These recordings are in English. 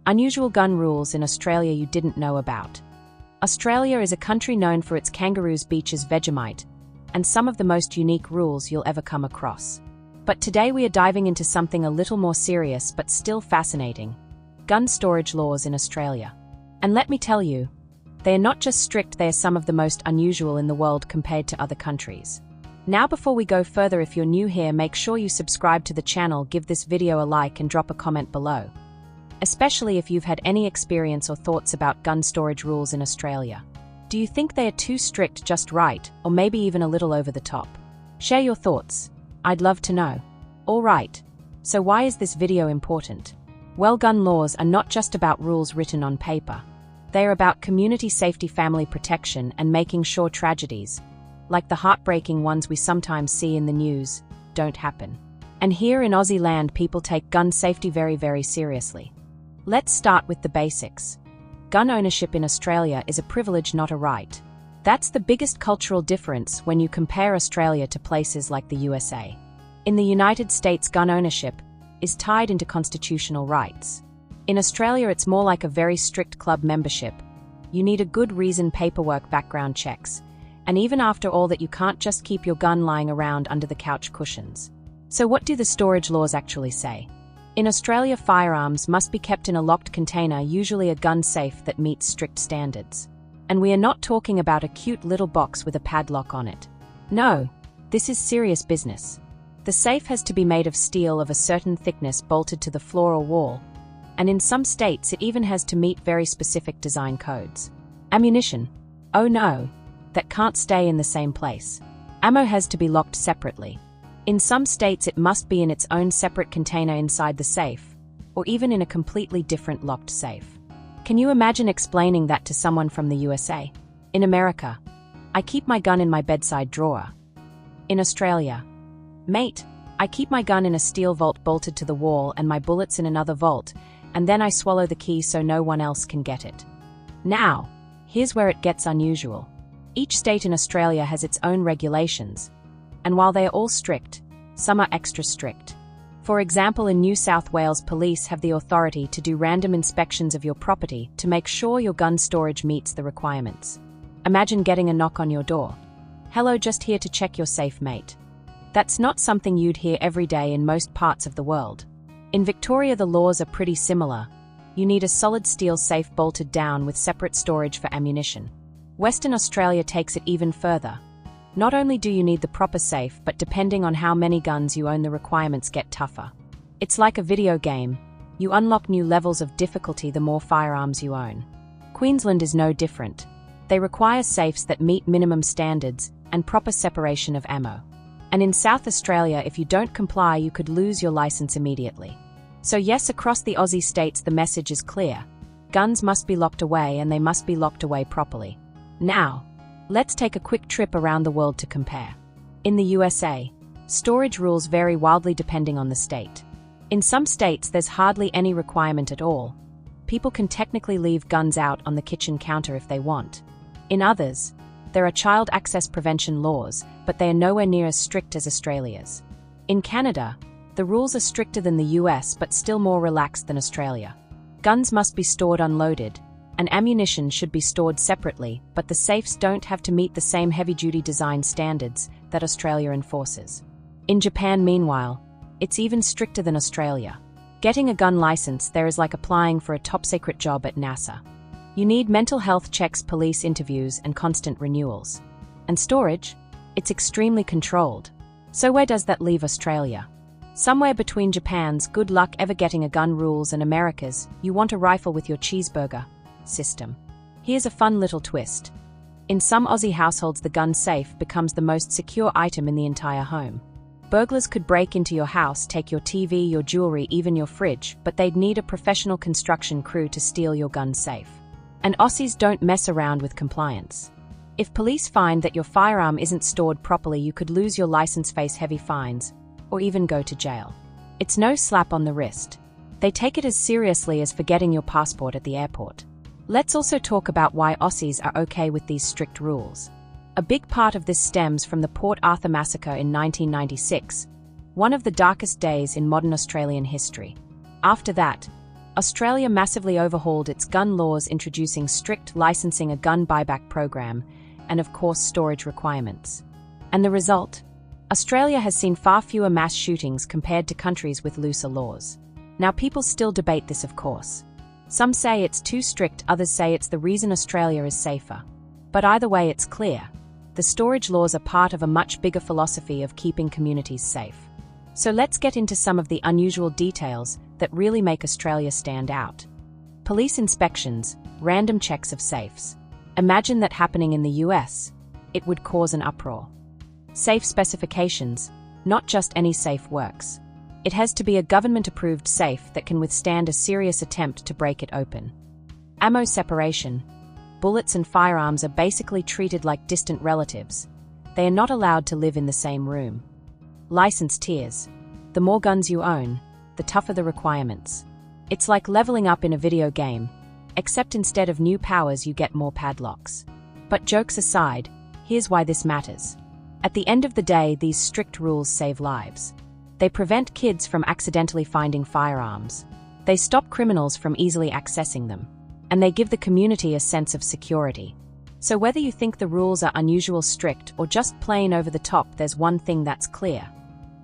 Unusual gun rules in Australia you didn't know about. Australia is a country known for its kangaroos, beaches, Vegemite, and some of the most unique rules you'll ever come across. But today we are diving into something a little more serious but still fascinating: gun storage laws in Australia. And let me tell you, they are not just strict, they are some of the most unusual in the world compared to other countries. Now, before we go further, if you're new here, make sure you subscribe to the channel, give this video a like and drop a comment below. Especially if you've had any experience or thoughts about gun storage rules in Australia. Do you think they are too strict, just right, or maybe even a little over the top? Share your thoughts. I'd love to know. Alright, so why is this video important? Well, gun laws are not just about rules written on paper. They are about community safety, family protection, and making sure tragedies, like the heartbreaking ones we sometimes see in the news, don't happen. And here in Aussie land, people take gun safety very, very seriously. Let's start with the basics. Gun ownership in Australia is a privilege, not a right. That's the biggest cultural difference when you compare Australia to places like the USA. In the United States, gun ownership is tied into constitutional rights. In Australia, it's more like a very strict club membership. You need a good reason, paperwork, background checks. And even after all that, you can't just keep your gun lying around under the couch cushions. So what do the storage laws actually say? In Australia, firearms must be kept in a locked container, usually a gun safe that meets strict standards. And we are not talking about a cute little box with a padlock on it. No, this is serious business. The safe has to be made of steel of a certain thickness, bolted to the floor or wall. And in some states, it even has to meet very specific design codes. Ammunition. Oh no. That can't stay in the same place. Ammo has to be locked separately. In some states, it must be in its own separate container inside the safe, or even in a completely different locked safe. Can you imagine explaining that to someone from the USA? In America, I keep my gun in my bedside drawer. In Australia, mate, I keep my gun in a steel vault bolted to the wall and my bullets in another vault, and then I swallow the key so no one else can get it. Now, here's where it gets unusual. Each state in Australia has its own regulations, and while they are all strict, some are extra strict. For example, in New South Wales, police have the authority to do random inspections of your property to make sure your gun storage meets the requirements. Imagine getting a knock on your door. "Hello, just here to check your safe, mate." That's not something you'd hear every day in most parts of the world. In Victoria, the laws are pretty similar. You need a solid steel safe bolted down with separate storage for ammunition. Western Australia takes it even further. Not only do you need the proper safe, but depending on how many guns you own, the requirements get tougher. It's like a video game. You unlock new levels of difficulty the more firearms you own. Queensland is no different. They require safes that meet minimum standards and proper separation of ammo. And in South Australia, if you don't comply, you could lose your license immediately. So yes, across the Aussie states, the message is clear. Guns must be locked away, and they must be locked away properly. Now, let's take a quick trip around the world to compare. In the USA, storage rules vary wildly depending on the state. In some states, there's hardly any requirement at all. People can technically leave guns out on the kitchen counter if they want. In others, there are child access prevention laws, but they are nowhere near as strict as Australia's. In Canada, the rules are stricter than the US but still more relaxed than Australia. Guns must be stored unloaded, and ammunition should be stored separately, but the safes don't have to meet the same heavy-duty design standards that Australia enforces. In Japan, meanwhile, it's even stricter than Australia. Getting a gun license there is like applying for a top-secret job at NASA. You need mental health checks, police interviews, and constant renewals. And storage? It's extremely controlled. So where does that leave Australia? Somewhere between Japan's "good luck ever getting a gun" rules and America's "you want a rifle with your cheeseburger" system. Here's a fun little twist. In some Aussie households, the gun safe becomes the most secure item in the entire home. Burglars could break into your house, take your TV, your jewelry, even your fridge, but they'd need a professional construction crew to steal your gun safe. And Aussies don't mess around with compliance. If police find that your firearm isn't stored properly, you could lose your license, face heavy fines, or even go to jail. It's no slap on the wrist. They take it as seriously as forgetting your passport at the airport. Let's also talk about why Aussies are okay with these strict rules. A big part of this stems from the Port Arthur massacre in 1996, one of the darkest days in modern Australian history. After that, Australia massively overhauled its gun laws, introducing strict licensing, a gun buyback program, and of course storage requirements. And the result? Australia has seen far fewer mass shootings compared to countries with looser laws. Now, people still debate this, of course. Some say it's too strict, others say it's the reason Australia is safer. But either way, it's clear. The storage laws are part of a much bigger philosophy of keeping communities safe. So let's get into some of the unusual details that really make Australia stand out. Police inspections, random checks of safes. Imagine that happening in the US. It would cause an uproar. Safe specifications. Not just any safe works. It has to be a government-approved safe that can withstand a serious attempt to break it open. Ammo separation. Bullets and firearms are basically treated like distant relatives. They are not allowed to live in the same room. License tiers. The more guns you own, the tougher the requirements. It's like leveling up in a video game, except instead of new powers you get more padlocks. But jokes aside, here's why this matters. At the end of the day, these strict rules save lives. They prevent kids from accidentally finding firearms. They stop criminals from easily accessing them. And they give the community a sense of security. So whether you think the rules are unusual, strict, or just plain over the top, there's one thing that's clear.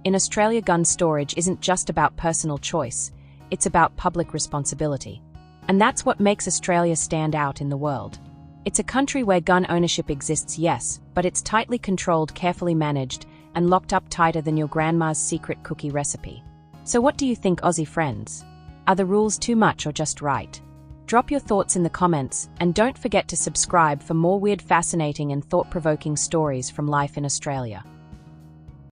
In Australia, gun storage isn't just about personal choice, it's about public responsibility. And that's what makes Australia stand out in the world. It's a country where gun ownership exists, yes, but it's tightly controlled, carefully managed, and locked up tighter than your grandma's secret cookie recipe. So what do you think, Aussie friends? Are the rules too much or just right? Drop your thoughts in the comments, and don't forget to subscribe for more weird, fascinating, and thought-provoking stories from life in Australia.